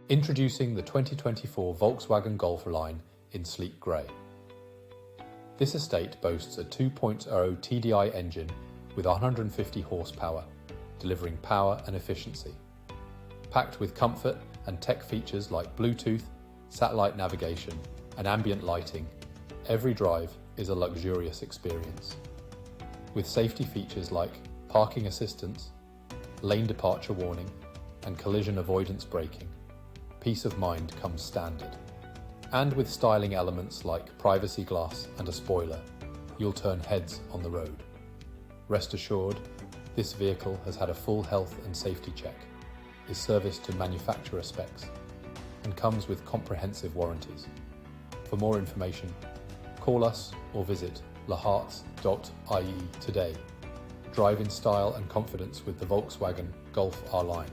Introducing the 2024 Volkswagen Golf R-Line in sleek grey. This estate boasts a 2.0 TDI engine with 150 horsepower, delivering power and efficiency. Packed with comfort and tech features like Bluetooth, satellite navigation, and ambient lighting, every drive is a luxurious experience. With safety features like parking assistance, lane departure warning, and collision avoidance braking, peace of mind comes standard. And with styling elements like privacy glass and a spoiler, you'll turn heads on the road. Rest assured, this vehicle has had a full health and safety check, is serviced to manufacturer specs, and comes with comprehensive warranties. For more information, call us or visit laharts.ie today. Drive in style and confidence with the Volkswagen Golf R-Line.